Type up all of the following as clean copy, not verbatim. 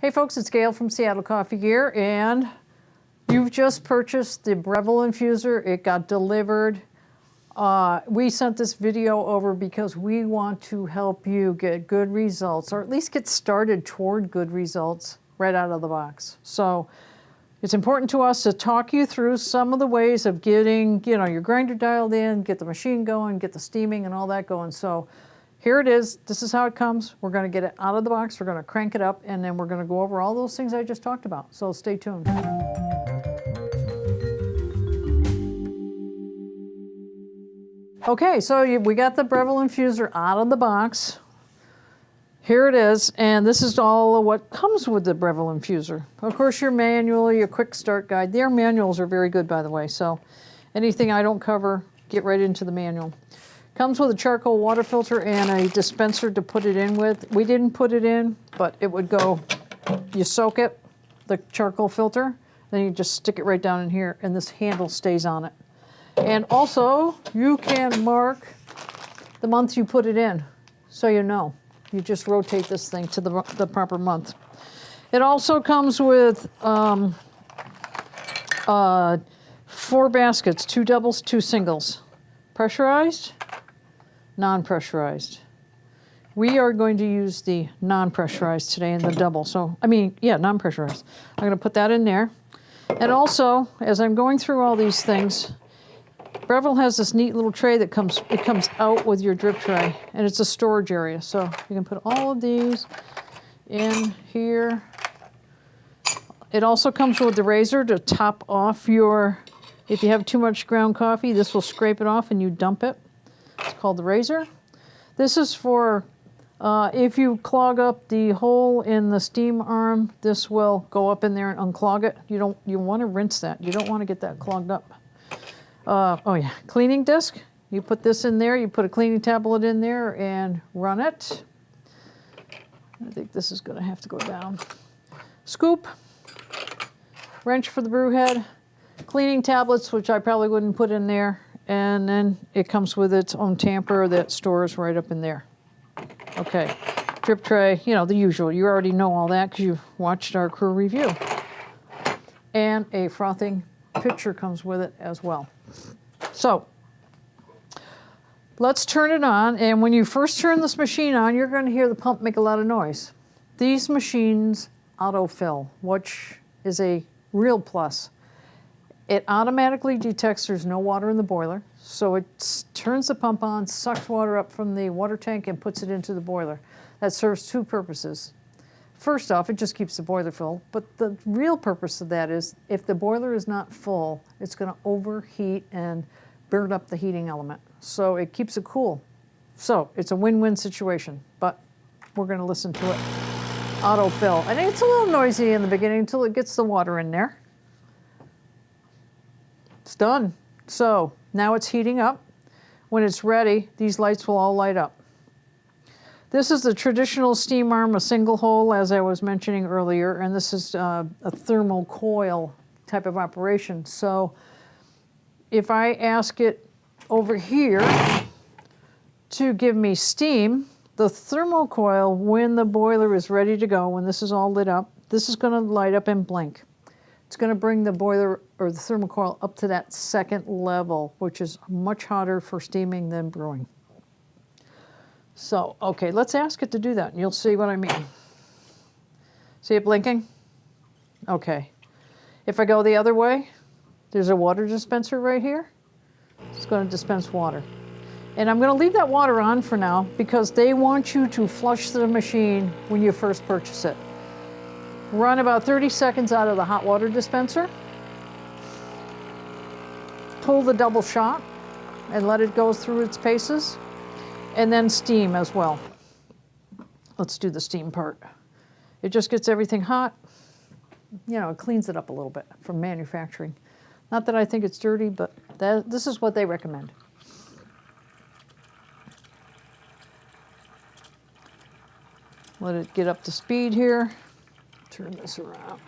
Hey folks, it's Gail from Seattle Coffee Gear, and you've just purchased the Breville infuser. It got delivered. We sent this video over because we want to help you get good results, or at least get started toward good results right out of the box. So it's important to us to talk you through some of the ways of getting, your grinder dialed in, get the machine going, get the steaming and all that going. So here it is. This is how it comes. We're going to get it out of the box. We're going to crank it up, and then we're going to go over all those things I just talked about. So stay tuned. Okay, so we got the Breville infuser out of the box. Here it is, and this is all of what comes with the Breville infuser. Of course, your manual, your quick start guide. Their manuals are very good, by the way, so anything I don't cover, get right into the manual. Comes with a charcoal water filter and a dispenser to put it in with. We didn't put it in, but it would go, you soak it, the charcoal filter, then you just stick it right down in here, and this handle stays on it. And also, you can mark the month you put it in, so you know. You just rotate this thing to the proper month. It also comes with 4 baskets, 2 doubles, 2 singles. Pressurized, non-pressurized. We are going to use the non-pressurized today in the double. Non-pressurized. I'm going to put that in there. And also, as I'm going through all these things, Breville has this neat little tray that comes out with your drip tray, and it's a storage area. So you can put all of these in here. It also comes with the razor to top off if you have too much ground coffee, this will scrape it off and you dump it. It's called the razor. This is for if you clog up the hole in the steam arm, this will go up in there and unclog it. You want to rinse that. You don't want to get that clogged up. Cleaning disc. You put this in there, you put a cleaning tablet in there and run it. I think this is going to have to go down. Scoop, wrench for the brew head, cleaning tablets, which I probably wouldn't put in there, and then it comes with its own tamper that stores right up in there. Okay, drip tray, the usual. You already know all that because you've watched our crew review. And a frothing pitcher comes with it as well. So let's turn it on, and when you first turn this machine on, you're going to hear the pump make a lot of noise. These machines autofill, which is a real plus. It automatically detects there's no water in the boiler, so it turns the pump on, sucks water up from the water tank, and puts it into the boiler. That serves 2 purposes. First off, it just keeps the boiler full, but the real purpose of that is if the boiler is not full, it's going to overheat and burn up the heating element. So it keeps it cool. So it's a win-win situation, but we're going to listen to it autofill. And it's a little noisy in the beginning until it gets the water in there. It's done. So now it's heating up. When it's ready, these lights will all light up. This is the traditional steam arm, a single hole, as I was mentioning earlier, and this is a thermal coil type of operation. So if I ask it over here to give me steam, the thermal coil, when the boiler is ready to go, when this is all lit up, this is going to light up and blink. It's going to bring the boiler or the thermal coil up to that second level, which is much hotter for steaming than brewing. So, okay, let's ask it to do that, and you'll see what I mean. See it blinking? Okay. If I go the other way, there's a water dispenser right here. It's going to dispense water. And I'm going to leave that water on for now because they want you to flush the machine when you first purchase it. Run about 30 seconds out of the hot water dispenser. Pull the double shot and let it go through its paces. And then steam as well. Let's do the steam part. It just gets everything hot. It cleans it up a little bit from manufacturing. Not that I think it's dirty, but this is what they recommend. Let it get up to speed here. Turn this around.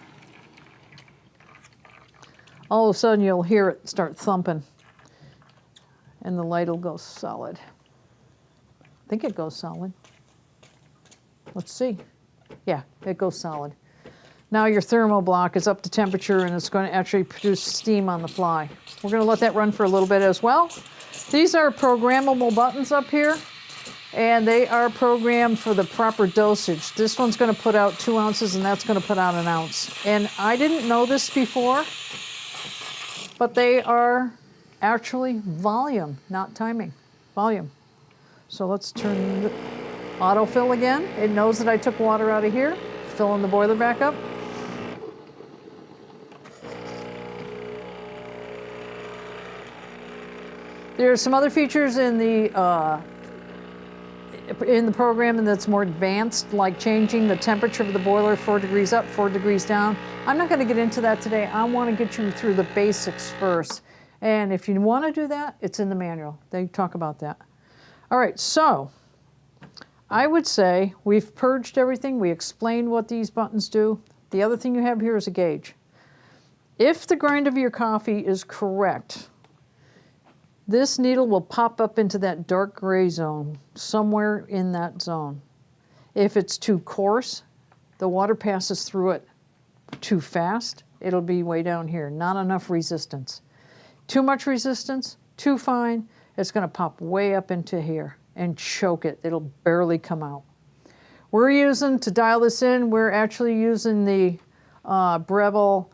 All of a sudden you'll hear it start thumping, and the light will go solid. I think it goes solid. Let's see. Yeah, it goes solid. Now your thermal block is up to temperature and it's going to actually produce steam on the fly. We're going to let that run for a little bit as well. These are programmable buttons up here, and they are programmed for the proper dosage. This one's going to put out 2 ounces and that's going to put out 1 ounce. And I didn't know this before, but they are actually volume, not timing, volume. So let's turn the autofill again. It knows that I took water out of here, filling the boiler back up. There are some other features in the program that's more advanced, like changing the temperature of the boiler 4 degrees up, 4 degrees down. I'm not going to get into that today. I want to get you through the basics first. And if you want to do that, it's in the manual. They talk about that. All right, so I would say we've purged everything. We explained what these buttons do. The other thing you have here is a gauge. If the grind of your coffee is correct, this needle will pop up into that dark gray zone, somewhere in that zone. If it's too coarse, the water passes through it too fast, it'll be way down here. Not enough resistance. Too much resistance, too fine, it's going to pop way up into here and choke it. It'll barely come out. We're using, to dial this in, we're actually using the Breville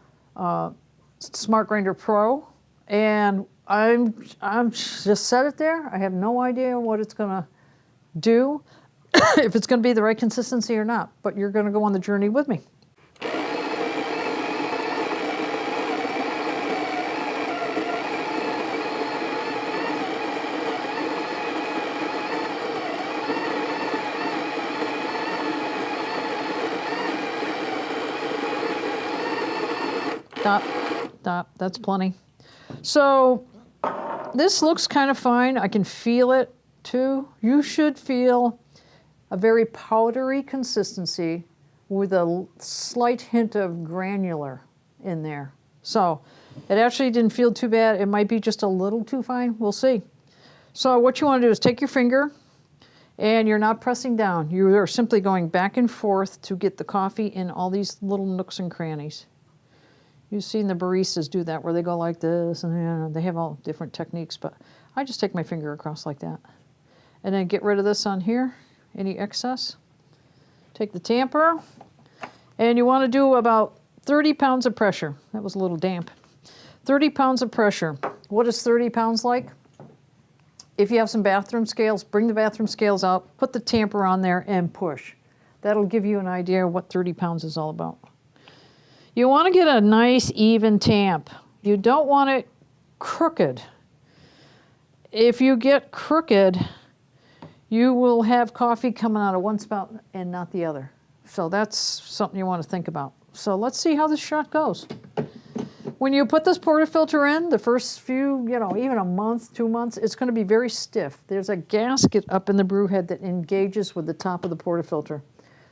Smart Grinder Pro, and I'm just set it there. I have no idea what it's going to do, if it's going to be the right consistency or not, but you're going to go on the journey with me. Stop, that's plenty. So this looks kind of fine. I can feel it too. You should feel a very powdery consistency with a slight hint of granular in there. So it actually didn't feel too bad. It might be just a little too fine. We'll see. So what you want to do is take your finger, and you're not pressing down. You are simply going back and forth to get the coffee in all these little nooks and crannies. You've seen the baristas do that, where they go like this, and they have all different techniques, but I just take my finger across like that. And then get rid of this on here, any excess. Take the tamper, and you want to do about 30 pounds of pressure. That was a little damp. 30 pounds of pressure. What is 30 pounds like? If you have some bathroom scales, bring the bathroom scales out, put the tamper on there, and push. That'll give you an idea of what 30 pounds is all about. You want to get a nice even tamp. You don't want it crooked. If you get crooked, you will have coffee coming out of one spout and not the other. So that's something you want to think about. So let's see how this shot goes. When you put this portafilter in, the first few, even a month, 2 months, it's going to be very stiff. There's a gasket up in the brew head that engages with the top of the portafilter.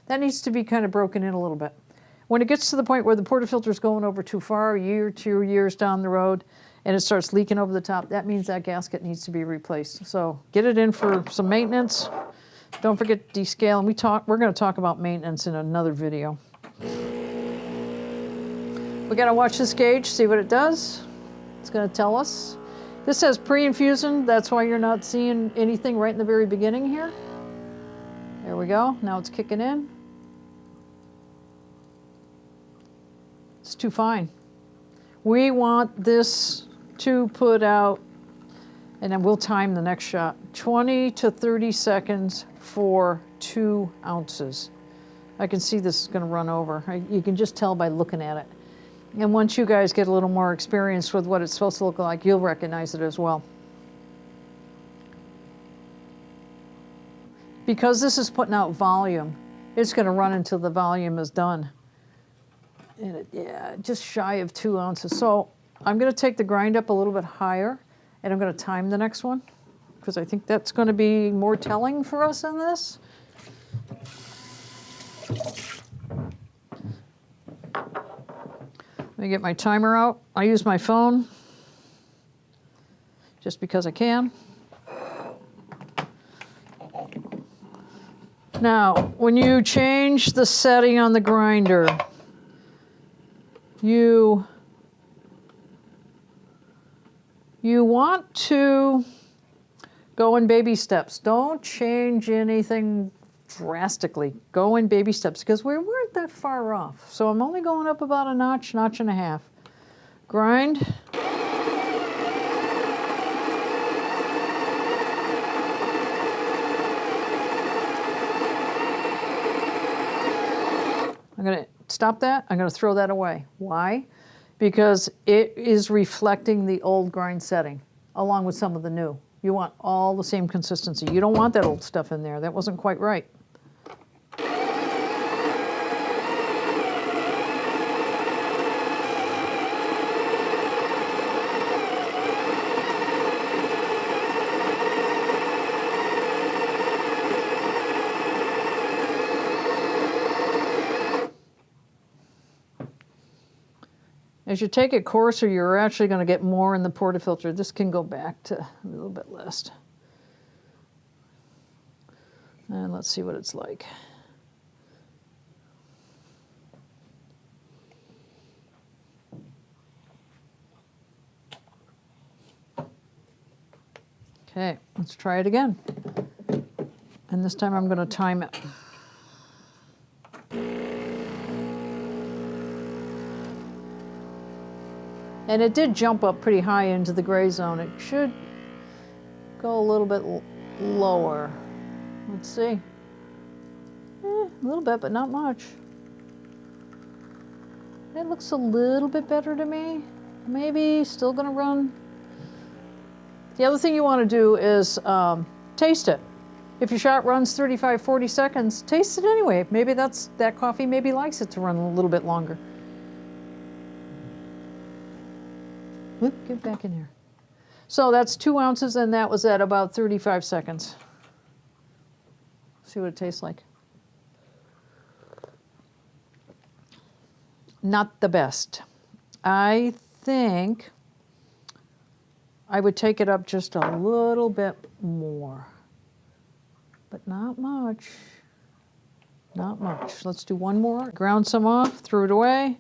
That needs to be kind of broken in a little bit. When it gets to the point where the portafilter is going over too far, a year, 2 years down the road, and it starts leaking over the top, that means that gasket needs to be replaced. So get it in for some maintenance. Don't forget to descale. And we're going to talk about maintenance in another video. We got to watch this gauge, see what it does. It's going to tell us. This says pre-infusion. That's why you're not seeing anything right in the very beginning here. There we go. Now it's kicking in. It's too fine. We want this to put out, and then we'll time the next shot, 20 to 30 seconds for 2 ounces. I can see this is going to run over. You can just tell by looking at it. And once you guys get a little more experience with what it's supposed to look like, you'll recognize it as well. Because this is putting out volume, it's going to run until the volume is done. And just shy of 2 ounces. So I'm going to take the grind up a little bit higher, and I'm going to time the next one, because I think that's going to be more telling for us in this. Let me get my timer out. I use my phone just because I can. Now, when you change the setting on the grinder, you want to go in baby steps. Don't change anything drastically. Go in baby steps because we weren't that far off. So I'm only going up about a notch, notch and a half. Grind. I'm going to stop that. I'm going to throw that away. Why? Because it is reflecting the old grind setting along with some of the new. You want all the same consistency. You don't want that old stuff in there. That wasn't quite right. As you take it coarser, you're actually going to get more in the portafilter. This can go back to a little bit less. And let's see what it's like. Okay, let's try it again. And this time I'm going to time it. And it did jump up pretty high into the gray zone. It should go a little bit lower. Let's see. A little bit, but not much. It looks a little bit better to me. Maybe still gonna run. The other thing you want to do is taste it. If your shot runs 35, 40 seconds, taste it anyway. Maybe that coffee maybe likes it to run a little bit longer. Oop, get back in here. So that's 2 ounces, and that was at about 35 seconds. See what it tastes like. Not the best. I think I would take it up just a little bit more, but not much. Not much. Let's do one more. Ground some off, threw it away.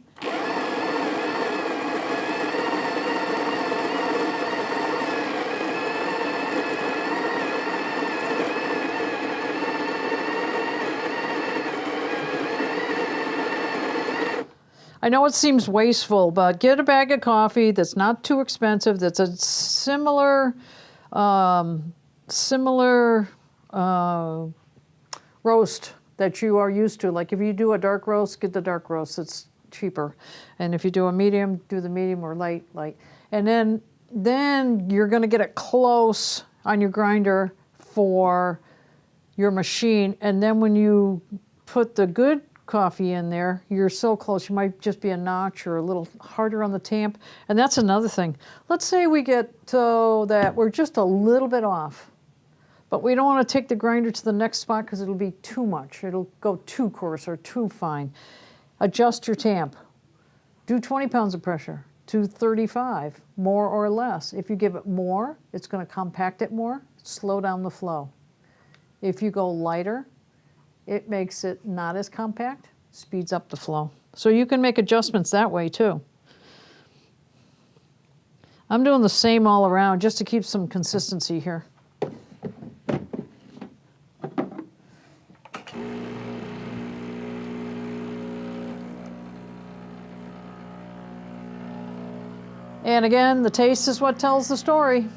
I know it seems wasteful, but get a bag of coffee that's not too expensive, that's a similar roast that you are used to. Like if you do a dark roast, get the dark roast. It's cheaper. And if you do a medium, do the medium or light. And then you're going to get it close on your grinder for your machine. And then when you put the good coffee in there, you're so close. You might just be a notch or a little harder on the tamp. And that's another thing. Let's say we get so that we're just a little bit off, but we don't want to take the grinder to the next spot because it'll be too much. It'll go too coarse or too fine. Adjust your tamp. Do 20 pounds of pressure to 35, more or less. If you give it more, it's going to compact it more, slow down the flow. If you go lighter, it makes it not as compact, speeds up the flow. So you can make adjustments that way too. I'm doing the same all around just to keep some consistency here. And again, the taste is what tells the story.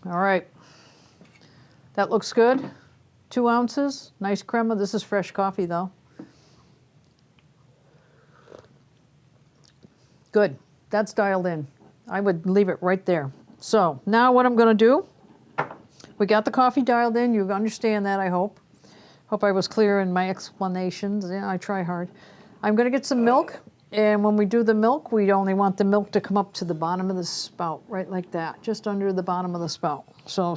All right, that looks good. 2 ounces, nice crema. This is fresh coffee though. Good, that's dialed in. I would leave it right there. So now what I'm gonna do, we got the coffee dialed in. You understand that, I hope. Hope I was clear in my explanations. Yeah, I try hard. I'm gonna get some milk. And when we do the milk, we only want the milk to come up to the bottom of the spout, right like that, just under the bottom of the spout. So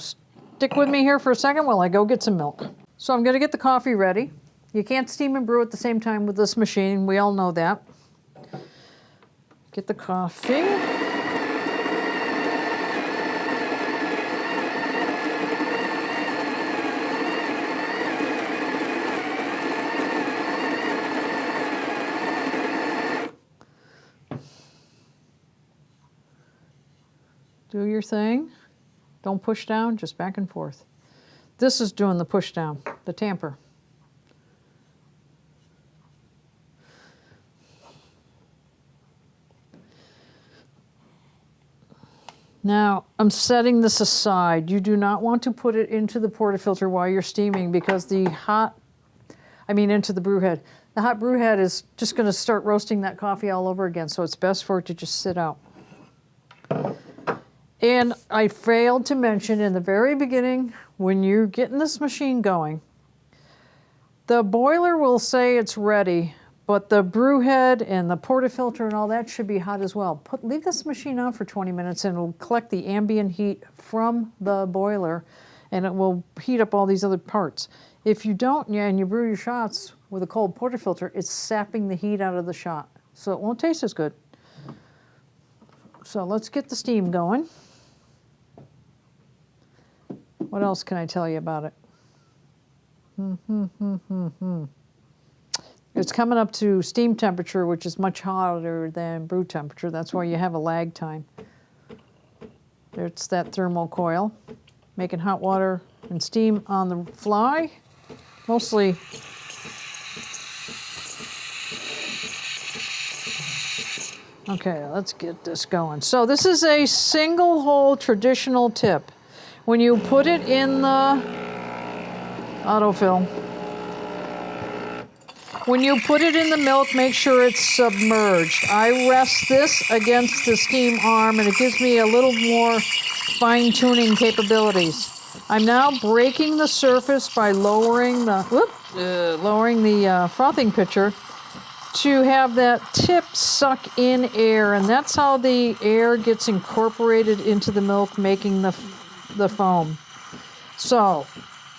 Stick with me here for a second while I go get some milk. So I'm going to get the coffee ready. You can't steam and brew at the same time with this machine. We all know that. Get the coffee. Do your thing. Don't push down, just back and forth. This is doing the push down, the tamper. Now, I'm setting this aside. You do not want to put it into the portafilter while you're steaming because into the brew head. The hot brew head is just going to start roasting that coffee all over again, so it's best for it to just sit out. And I failed to mention in the very beginning, when you're getting this machine going, the boiler will say it's ready, but the brew head and the portafilter and all that should be hot as well. Leave this machine on for 20 minutes and it'll collect the ambient heat from the boiler and it will heat up all these other parts. If you don't, and you brew your shots with a cold portafilter, it's sapping the heat out of the shot, so it won't taste as good. So let's get the steam going. What else can I tell you about it? It's coming up to steam temperature, which is much hotter than brew temperature. That's why you have a lag time. There's that thermal coil, making hot water and steam on the fly. Mostly okay, let's get this going. So this is a single hole traditional tip. When you put it in the autofill, when you put it in the milk, make sure it's submerged. I rest this against the steam arm and it gives me a little more fine-tuning capabilities. I'm now breaking the surface by lowering the frothing pitcher to have that tip suck in air, and that's how the air gets incorporated into the milk, making the foam. So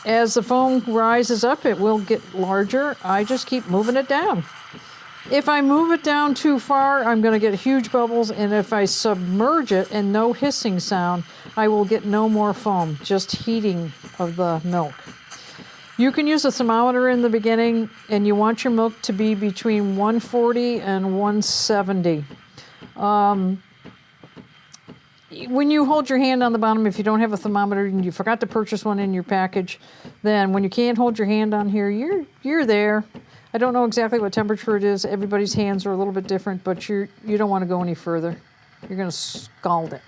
as the foam rises up, it will get larger. I just keep moving it down. If I move it down too far, I'm going to get huge bubbles, and if I submerge it and no hissing sound, I will get no more foam, just heating of the milk. You can use a thermometer in the beginning, and you want your milk to be between 140 and 170. When you hold your hand on the bottom, if you don't have a thermometer and you forgot to purchase one in your package, then when you can't hold your hand on here, you're there. I don't know exactly what temperature it is. Everybody's hands are a little bit different, but you don't want to go any further. You're going to scald it.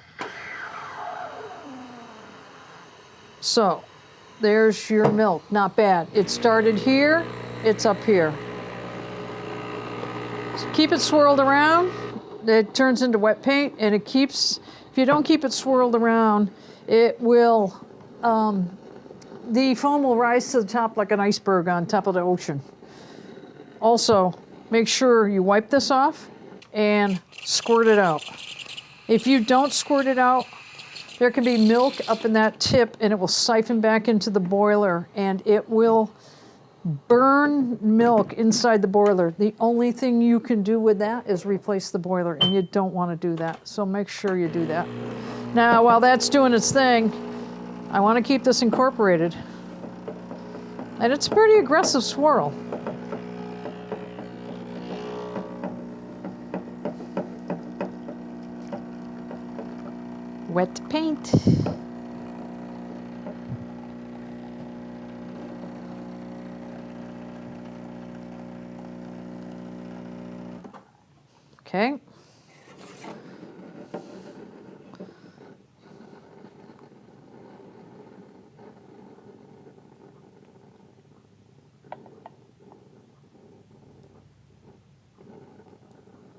So there's your milk. Not bad. It started here. It's up here. So keep it swirled around. It turns into wet paint, and it keeps... If you don't keep it swirled around, it will, the foam will rise to the top like an iceberg on top of the ocean. Also, make sure you wipe this off and squirt it out. If you don't squirt it out, there can be milk up in that tip and it will siphon back into the boiler and it will burn milk inside the boiler. The only thing you can do with that is replace the boiler, and you don't want to do that. So make sure you do that. Now, while that's doing its thing, I want to keep this incorporated. And it's a pretty aggressive swirl. Wet paint. Okay.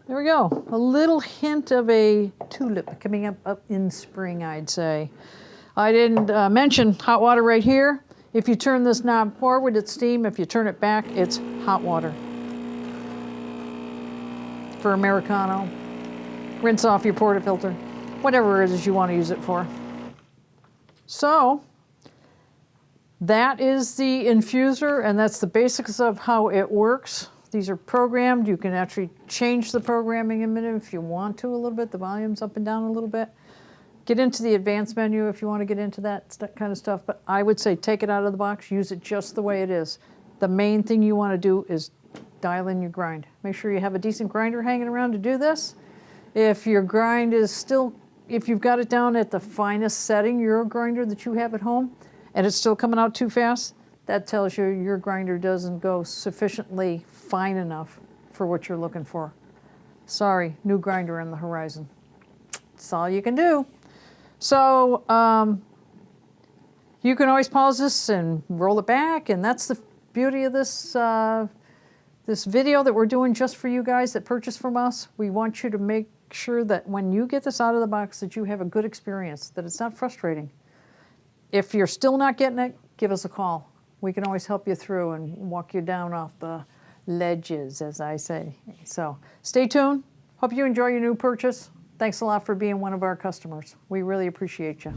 There we go. A little hint of a tulip coming up in spring, I'd say. I didn't mention hot water right here. If you turn this knob forward, it's steam. If you turn it back, it's hot water. For Americano, rinse off your portafilter, whatever it is you want to use it for. So That is the infuser, and that's the basics of how it works. These are programmed. You can actually change the programming in a minute if you want to a little bit. The volume's up and down a little bit. Get into the advanced menu if you want to get into that kind of stuff. But I would say take it out of the box. Use it just the way it is. The main thing you want to do is dial in your grind. Make sure you have a decent grinder hanging around to do this. If your grind is still, if you've got it down at the finest setting, your grinder that you have at home, and it's still coming out too fast, that tells you your grinder doesn't go sufficiently fine enough for what you're looking for. Sorry, new grinder on the horizon. That's all you can do. So you can always pause this and roll it back, and that's the beauty of this this video that we're doing just for you guys that purchase from us. We want you to make sure that when you get this out of the box that you have a good experience, that it's not frustrating. If you're still not getting it, give us a call. We can always help you through and walk you down off the ledges, as I say. So stay tuned. Hope you enjoy your new purchase. Thanks a lot for being one of our customers. We really appreciate you.